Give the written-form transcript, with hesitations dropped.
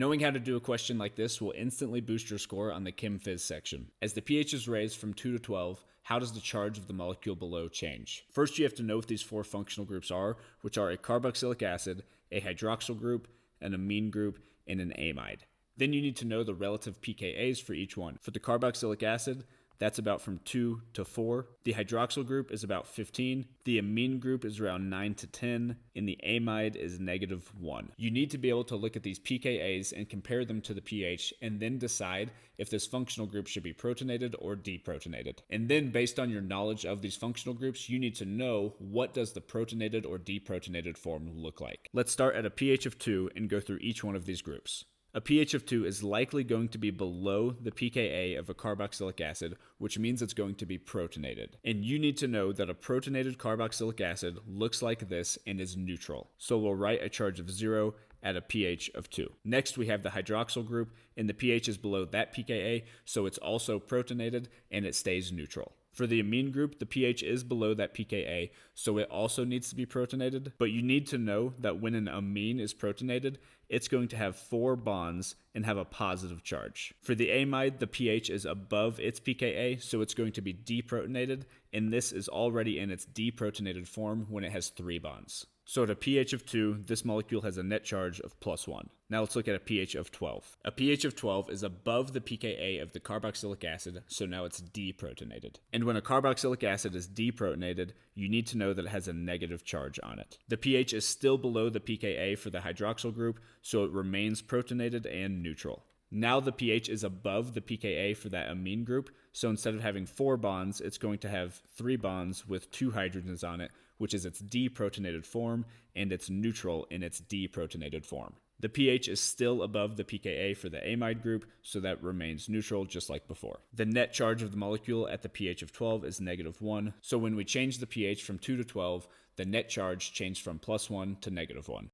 Knowing how to do a question like this will instantly boost your score on the Chem phys section. As the pH is raised from 2 to 12, how does the charge of the molecule below change? First, you have to know what these four functional groups are, which are a carboxylic acid, a hydroxyl group, an amine group, and an amide. Then you need to know the relative pKa's for each one. For the carboxylic acid, that's about from 2 to 4. The hydroxyl group is about 15. The amine group is around 9 to 10. And the amide is -1. You need to be able to look at these pKa's and compare them to the pH and then decide if this functional group should be protonated or deprotonated. And then based on your knowledge of these functional groups, you need to know what does the protonated or deprotonated form look like. Let's start at a pH of 2 and go through each one of these groups. A pH of 2 is likely going to be below the pKa of a carboxylic acid, which means it's going to be protonated. And you need to know that a protonated carboxylic acid looks like this and is neutral. So we'll write a charge of 0 at a pH of 2. Next, we have the hydroxyl group, and the pH is below that pKa, so it's also protonated and it stays neutral. For the amine group, the pH is below that pKa, so it also needs to be protonated, but you need to know that when an amine is protonated, it's going to have 4 bonds and have a positive charge. For the amide, the pH is above its pKa, so it's going to be deprotonated, and this is already in its deprotonated form when it has 3 bonds. So at a pH of 2, this molecule has a net charge of +1. Now let's look at a pH of 12. A pH of 12 is above the pKa of the carboxylic acid, so now it's deprotonated. And when a carboxylic acid is deprotonated, you need to know that it has a negative charge on it. The pH is still below the pKa for the hydroxyl group, so it remains protonated and neutral. Now the pH is above the pKa for that amine group, so instead of having 4 bonds, it's going to have 3 bonds with 2 hydrogens on it, which is its deprotonated form, and it's neutral in its deprotonated form. The pH is still above the pKa for the amide group, so that remains neutral just like before. The net charge of the molecule at the pH of 12 is -1, so when we change the pH from 2 to 12, the net charge changed from +1 to -1.